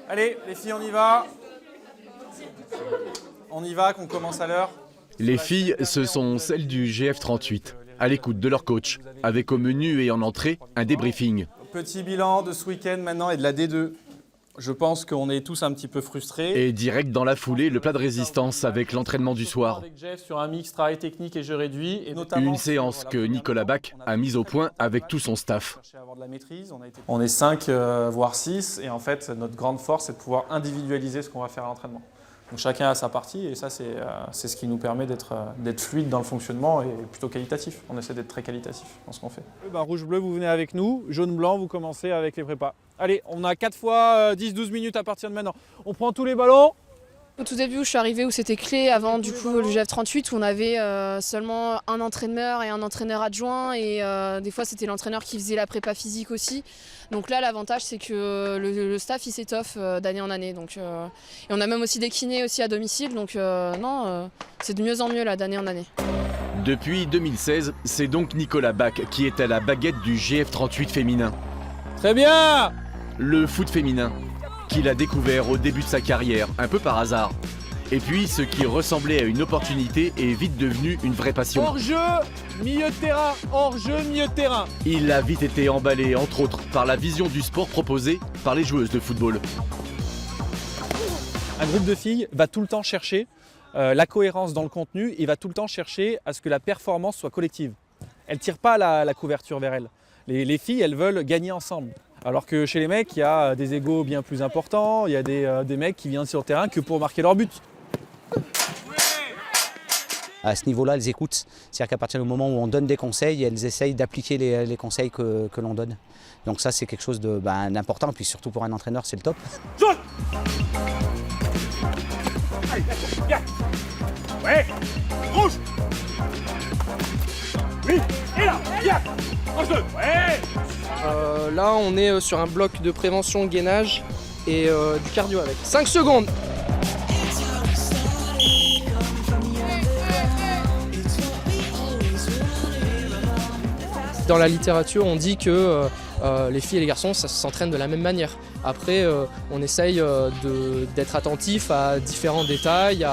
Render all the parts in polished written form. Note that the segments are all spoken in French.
Allez, les filles, on y va. On y va, qu'on commence à l'heure. Les filles, ce sont celles du GF38, à l'écoute de leur coach, avec au menu et en entrée un débriefing. Petit bilan de ce week-end maintenant et de la D2. Je pense qu'on est tous un petit peu frustrés. Et direct dans la foulée, le plat de résistance avec l'entraînement du soir. Avec Jeff sur un mix travail technique et jeu réduit. Et notamment Une séance que Nicolas Bach a mise au point avec tout son staff. On est 5, voire 6, et en fait, notre grande force, c'est de pouvoir individualiser ce qu'on va faire à l'entraînement. Donc chacun a sa partie, et ça, c'est ce qui nous permet d'être fluide dans le fonctionnement et plutôt qualitatif. On essaie d'être très qualitatif dans ce qu'on fait. Rouge-bleu, vous venez avec nous. Jaune-blanc, vous commencez avec les prépas. Allez, on a 4 fois 10-12 minutes à partir de maintenant. On prend tous les ballons. Au tout début où je suis arrivée, où c'était clé avant du coup le GF38, où on avait seulement un entraîneur et un entraîneur adjoint, et des fois c'était l'entraîneur qui faisait la prépa physique aussi. Donc là l'avantage c'est que le staff il s'étoffe d'année en année. Donc, et on a même aussi des kinés aussi à domicile, donc c'est de mieux en mieux là d'année en année. Depuis 2016, c'est donc Nicolas Bach qui est à la baguette du GF38 féminin. Très bien! Le foot féminin, qu'il a découvert au début de sa carrière, un peu par hasard. Et puis, ce qui ressemblait à une opportunité est vite devenu une vraie passion. Hors-jeu, milieu de terrain, hors-jeu, milieu de terrain. Il a vite été emballé, entre autres, par la vision du sport proposée par les joueuses de football. Un groupe de filles va tout le temps chercher la cohérence dans le contenu et va tout le temps chercher à ce que la performance soit collective. Elles ne tirent pas la couverture vers elles. Les filles, elles veulent gagner ensemble. Alors que chez les mecs, il y a des égos bien plus importants, il y a des mecs qui viennent sur le terrain que pour marquer leur but. À ce niveau-là, elles écoutent. C'est-à-dire qu'à partir du moment où on donne des conseils, elles essayent d'appliquer les conseils que l'on donne. Donc ça, c'est quelque chose d'important. Puis surtout pour un entraîneur, c'est le top. Jaune. Allez, viens. Ouais. Rouge. Oui. Et là, viens. Rouge. Ouais. Là, on est sur un bloc de prévention, gainage et du cardio avec. 5 secondes. Dans la littérature, on dit que les filles et les garçons, ça s'entraîne de la même manière. Après, on essaye d'être attentif à différents détails.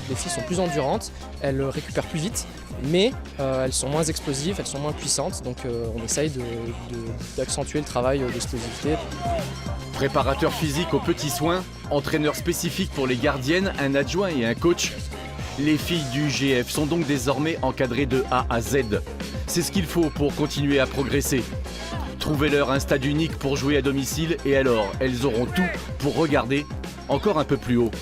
Les filles sont plus endurantes, elles récupèrent plus vite, mais elles sont moins explosives, elles sont moins puissantes. Donc on essaye d'accentuer le travail d'explosivité. Préparateur physique aux petits soins, entraîneur spécifique pour les gardiennes, un adjoint et un coach. Les filles du GF sont donc désormais encadrées de A à Z. C'est ce qu'il faut pour continuer à progresser. Trouvez-leur un stade unique pour jouer à domicile et alors elles auront tout pour regarder encore un peu plus haut.